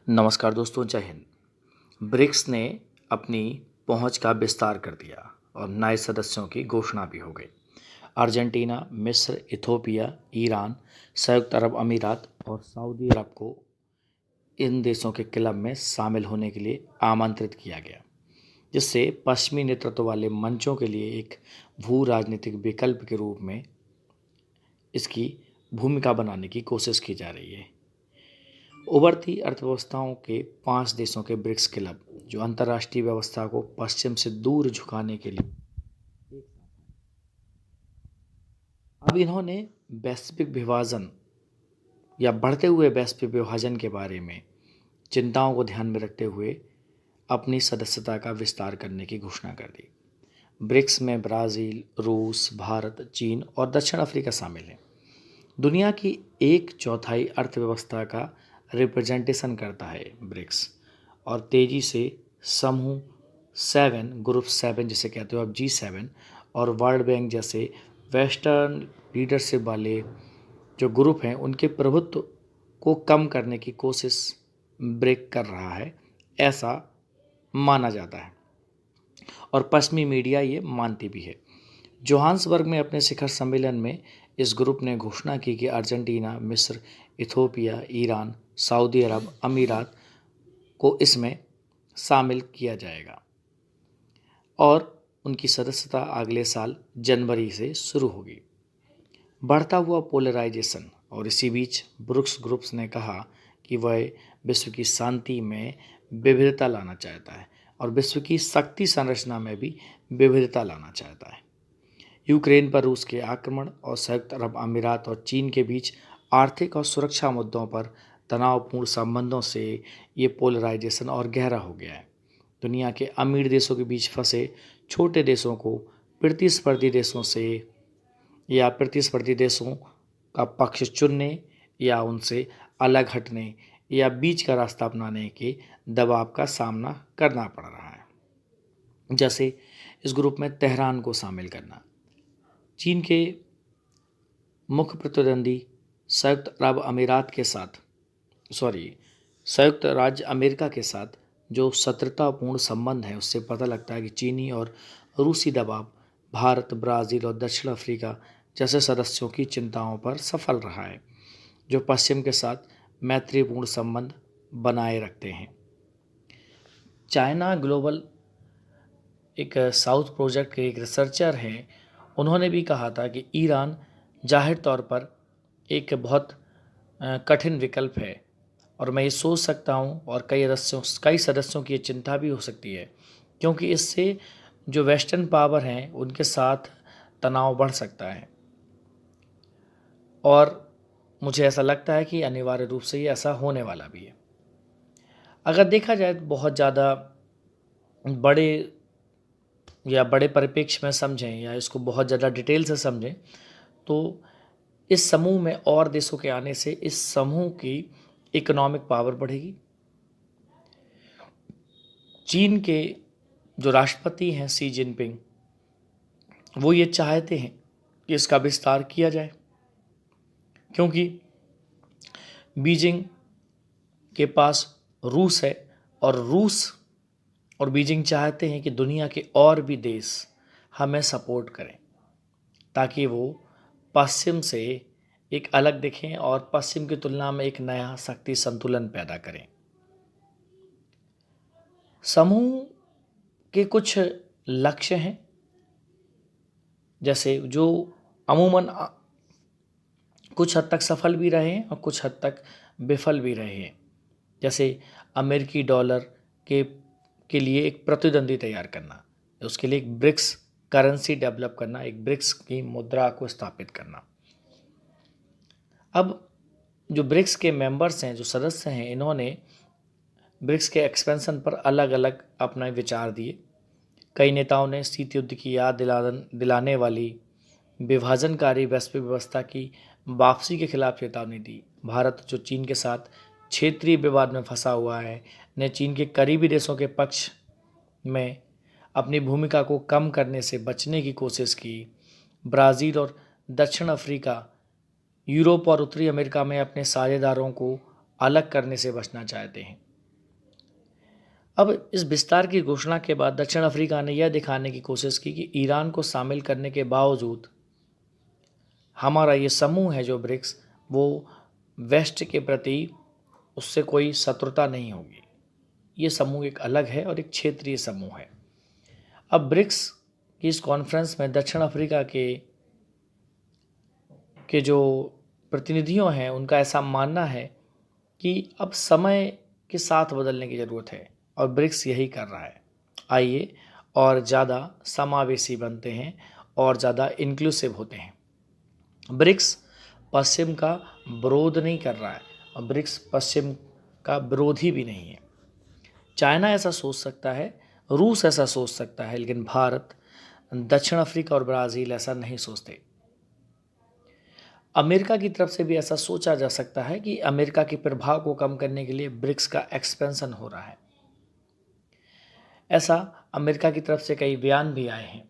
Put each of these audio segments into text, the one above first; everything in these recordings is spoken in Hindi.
नमस्कार दोस्तों, जय हिंद। ब्रिक्स ने अपनी पहुंच का विस्तार कर दिया और नए सदस्यों की घोषणा भी हो गई। अर्जेंटीना, मिस्र, इथोपिया, ईरान, संयुक्त अरब अमीरात और सऊदी अरब को इन देशों के क्लब में शामिल होने के लिए आमंत्रित किया गया, जिससे पश्चिमी नेतृत्व वाले मंचों के लिए एक भू राजनीतिक विकल्प के रूप में इसकी भूमिका बनाने की कोशिश की जा रही है। उभरती अर्थव्यवस्थाओं के 5 देशों के ब्रिक्स क्लब, जो अंतर्राष्ट्रीय व्यवस्था को पश्चिम से दूर झुकाने के लिए अब इन्होंने वैश्विक विभाजन या बढ़ते हुए वैश्विक विभाजन के बारे में चिंताओं को ध्यान में रखते हुए अपनी सदस्यता का विस्तार करने की घोषणा कर दी। ब्रिक्स में ब्राज़ील, रूस, भारत, चीन और दक्षिण अफ्रीका शामिल हैं। दुनिया की 1/4 अर्थव्यवस्था का रिप्रेजेंटेशन करता है ब्रिक्स, और तेज़ी से समूह 7, ग्रुप 7 जिसे कहते हो आप G7 और वर्ल्ड बैंक जैसे वेस्टर्न लीडरशिप वाले जो ग्रुप हैं उनके प्रभुत्व को कम करने की कोशिश ब्रिक कर रहा है, ऐसा माना जाता है और पश्चिमी मीडिया ये मानती भी है। जोहान्सबर्ग में अपने शिखर सम्मेलन में इस ग्रुप ने घोषणा की कि अर्जेंटीना, मिस्र, इथोपिया, ईरान, सऊदी अरब अमीरात को इसमें शामिल किया जाएगा और उनकी सदस्यता अगले साल जनवरी से शुरू होगी। बढ़ता हुआ पोलराइजेशन और इसी बीच ब्रिक्स ग्रुप्स ने कहा कि वह विश्व की शांति में विविधता लाना चाहता है और विश्व की शक्ति संरचना में भी विविधता लाना चाहता है। यूक्रेन पर रूस के आक्रमण और संयुक्त अरब अमीरात और चीन के बीच आर्थिक और सुरक्षा मुद्दों पर तनावपूर्ण संबंधों से ये पोलराइजेशन और गहरा हो गया है। दुनिया के अमीर देशों के बीच फंसे छोटे देशों को प्रतिस्पर्धी देशों का पक्ष चुनने या उनसे अलग हटने या बीच का रास्ता अपनाने के दबाव का सामना करना पड़ रहा है। जैसे इस ग्रुप में तेहरान को शामिल करना, चीन के मुख्य प्रतिद्वंदी संयुक्त राज्य अमेरिका के साथ जो शत्रुतापूर्ण संबंध है, उससे पता लगता है कि चीनी और रूसी दबाव भारत, ब्राज़ील और दक्षिण अफ्रीका जैसे सदस्यों की चिंताओं पर सफल रहा है, जो पश्चिम के साथ मैत्रीपूर्ण संबंध बनाए रखते हैं। चाइना ग्लोबल एक साउथ प्रोजेक्ट के एक रिसर्चर हैं, उन्होंने भी कहा था कि ईरान जाहिर तौर पर एक बहुत कठिन विकल्प है और मैं ये सोच सकता हूँ और कई सदस्यों की ये चिंता भी हो सकती है, क्योंकि इससे जो वेस्टर्न पावर हैं उनके साथ तनाव बढ़ सकता है और मुझे ऐसा लगता है कि अनिवार्य रूप से ये ऐसा होने वाला भी है। अगर देखा जाए तो बहुत ज़्यादा बड़े परिप्रेक्ष्य में समझें या इसको बहुत ज़्यादा डिटेल से समझें तो इस समूह में और देशों के आने से इस समूह की इकोनॉमिक पावर बढ़ेगी। चीन के जो राष्ट्रपति हैं शी जिनपिंग, वो ये चाहते हैं कि इसका विस्तार किया जाए, क्योंकि बीजिंग के पास रूस है और रूस और बीजिंग चाहते हैं कि दुनिया के और भी देश हमें सपोर्ट करें ताकि वो पश्चिम से एक अलग दिखें और पश्चिम की तुलना में एक नया शक्ति संतुलन पैदा करें। समूह के कुछ लक्ष्य हैं, जैसे जो अमूमन कुछ हद तक सफल भी रहे हैं और कुछ हद तक विफल भी रहे हैं। जैसे अमेरिकी डॉलर के लिए एक प्रतिद्वंदी तैयार करना, उसके लिए एक ब्रिक्स करेंसी डेवलप करना, एक ब्रिक्स की मुद्रा को स्थापित करना। अब जो ब्रिक्स के मेंबर्स हैं, जो सदस्य हैं, इन्होंने ब्रिक्स के एक्सपेंशन पर अलग अलग अपना विचार दिए। कई नेताओं ने शीत युद्ध की याद दिलाने वाली विभाजनकारी वैश्विक व्यवस्था की वापसी के खिलाफ चेतावनी दी। भारत, जो चीन के साथ क्षेत्रीय विवाद में फंसा हुआ है, ने चीन के करीबी देशों के पक्ष में अपनी भूमिका को कम करने से बचने की कोशिश की। ब्राज़ील और दक्षिण अफ्रीका यूरोप और उत्तरी अमेरिका में अपने साझेदारों को अलग करने से बचना चाहते हैं। अब इस विस्तार की घोषणा के बाद दक्षिण अफ्रीका ने यह दिखाने की कोशिश की कि ईरान को शामिल करने के बावजूद हमारा ये समूह है जो ब्रिक्स, वो वेस्ट के प्रति उससे कोई शत्रुता नहीं होगी। ये समूह एक अलग है और एक क्षेत्रीय समूह है। अब ब्रिक्स की इस कॉन्फ्रेंस में दक्षिण अफ्रीका के जो प्रतिनिधियों हैं उनका ऐसा मानना है कि अब समय के साथ बदलने की ज़रूरत है और ब्रिक्स यही कर रहा है। आइए और ज़्यादा समावेशी बनते हैं और ज़्यादा इंक्लूसिव होते हैं। ब्रिक्स पश्चिम का विरोध नहीं कर रहा है और ब्रिक्स पश्चिम का विरोधी भी नहीं है। चाइना ऐसा सोच सकता है, रूस ऐसा सोच सकता है, लेकिन भारत, दक्षिण अफ्रीका और ब्राज़ील ऐसा नहीं सोचते। अमेरिका की तरफ से भी ऐसा सोचा जा सकता है कि अमेरिका के प्रभाव को कम करने के लिए ब्रिक्स का एक्सपेंशन हो रहा है। ऐसा अमेरिका की तरफ से कई बयान भी आए हैं,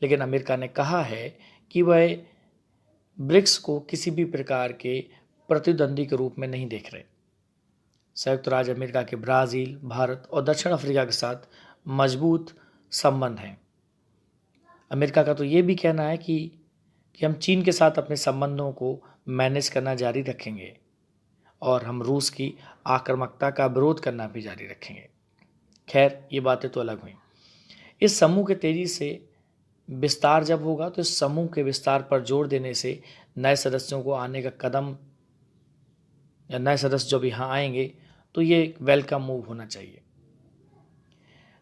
लेकिन अमेरिका ने कहा है कि वह ब्रिक्स को किसी भी प्रकार के प्रतिद्वंदी के रूप में नहीं देख रहे। संयुक्त राज्य अमेरिका के ब्राज़ील, भारत और दक्षिण अफ्रीका के साथ मजबूत संबंध हैं। अमेरिका का तो ये भी कहना है कि हम चीन के साथ अपने संबंधों को मैनेज करना जारी रखेंगे और हम रूस की आक्रामकता का विरोध करना भी जारी रखेंगे। खैर, ये बातें तो अलग हुई। इस समूह के तेज़ी से विस्तार जब होगा तो इस समूह के विस्तार पर जोर देने से नए सदस्यों को आने का कदम, या नए सदस्य जब यहाँ आएंगे तो ये एक वेलकम मूव होना चाहिए।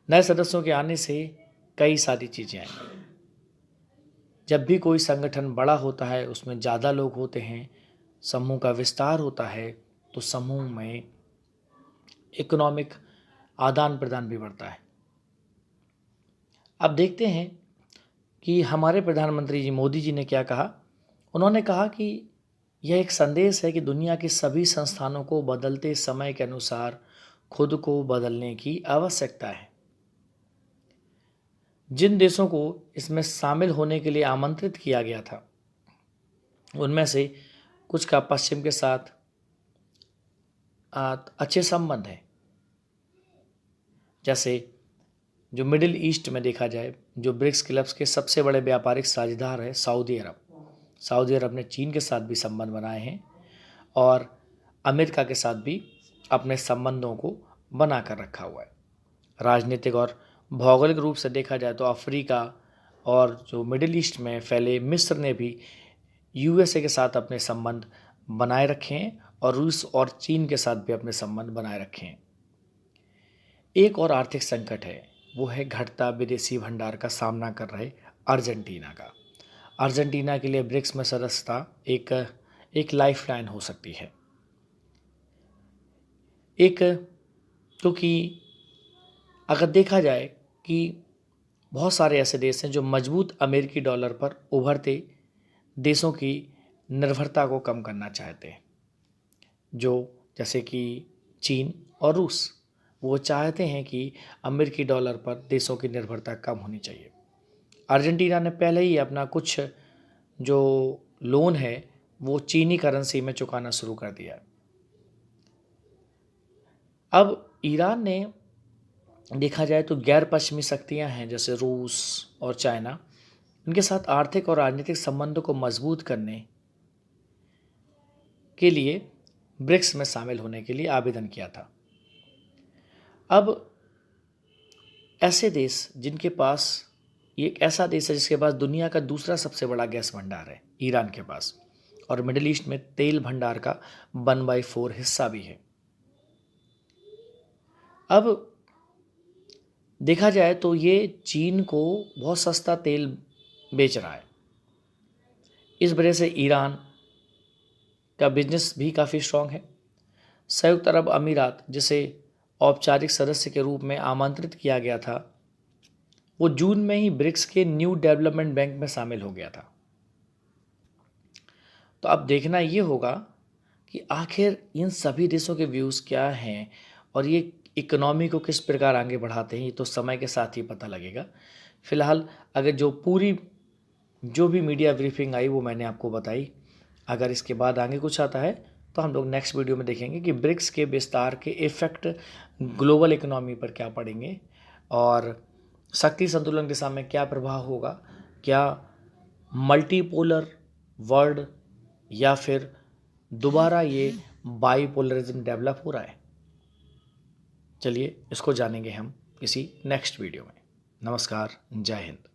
नए सदस्यों के आने से कई सारी चीज़ें आएंगी। जब भी कोई संगठन बड़ा होता है, उसमें ज़्यादा लोग होते हैं, समूह का विस्तार होता है, तो समूह में इकोनॉमिक आदान प्रदान भी बढ़ता है। अब देखते हैं कि हमारे प्रधानमंत्री जी मोदी जी ने क्या कहा। उन्होंने कहा कि यह एक संदेश है कि दुनिया के सभी संस्थानों को बदलते समय के अनुसार खुद को बदलने की आवश्यकता है। जिन देशों को इसमें शामिल होने के लिए आमंत्रित किया गया था, उनमें से कुछ का पश्चिम के साथ अच्छे संबंध हैं। जैसे जो मिडिल ईस्ट में देखा जाए, जो ब्रिक्स क्लब्स के सबसे बड़े व्यापारिक साझेदार है सऊदी अरब। सऊदी अरब ने चीन के साथ भी संबंध बनाए हैं और अमेरिका के साथ भी अपने संबंधों को बना कर रखा हुआ है। राजनीतिक और भौगोलिक रूप से देखा जाए तो अफ्रीका और जो मिडिल ईस्ट में फैले मिस्र ने भी यूएसए के साथ अपने संबंध बनाए रखे हैं और रूस और चीन के साथ भी अपने संबंध बनाए रखे हैं। एक और आर्थिक संकट है, वो है घटता विदेशी भंडार का सामना कर रहे अर्जेंटीना का। अर्जेंटीना के लिए ब्रिक्स में सदस्यता एक लाइफलाइन हो सकती है। क्योंकि अगर देखा जाए कि बहुत सारे ऐसे देश हैं जो मजबूत अमेरिकी डॉलर पर उभरते देशों की निर्भरता को कम करना चाहते हैं, जैसे कि चीन और रूस, वो चाहते हैं कि अमेरिकी डॉलर पर देशों की निर्भरता कम होनी चाहिए। अर्जेंटीना ने पहले ही अपना कुछ जो लोन है वो चीनी करेंसी में चुकाना शुरू कर दिया है। अब ईरान ने देखा जाए तो गैर पश्चिमी शक्तियां हैं जैसे रूस और चाइना, उनके साथ आर्थिक और राजनीतिक संबंधों को मजबूत करने के लिए ब्रिक्स में शामिल होने के लिए आवेदन किया था। अब ऐसे देश जिनके पास, ये एक ऐसा देश है जिसके पास दुनिया का दूसरा सबसे बड़ा गैस भंडार है ईरान के पास, और मिडिल ईस्ट में तेल भंडार का 1/4 हिस्सा भी है। अब देखा जाए तो ये चीन को बहुत सस्ता तेल बेच रहा है। इस वजह से ईरान का बिजनेस भी काफ़ी स्ट्रांग है। संयुक्त अरब अमीरात, जिसे औपचारिक सदस्य के रूप में आमंत्रित किया गया था, वो जून में ही ब्रिक्स के न्यू डेवलपमेंट बैंक में शामिल हो गया था। तो अब देखना ये होगा कि आखिर इन सभी देशों के व्यूज़ क्या हैं और ये इकोनॉमी को किस प्रकार आगे बढ़ाते हैं, ये तो समय के साथ ही पता लगेगा। फ़िलहाल अगर जो भी मीडिया ब्रीफिंग आई वो मैंने आपको बताई। अगर इसके बाद आगे कुछ आता है तो तो हम लोग नेक्स्ट वीडियो में देखेंगे कि ब्रिक्स के विस्तार के इफेक्ट ग्लोबल इकोनॉमी पर क्या पड़ेंगे और शक्ति संतुलन दिशा में क्या प्रभाव होगा, क्या मल्टीपोलर वर्ल्ड या फिर दोबारा ये बाईपोलरिज्म डेवलप हो रहा है। चलिए इसको जानेंगे हम किसी नेक्स्ट वीडियो में। नमस्कार, जय हिंद।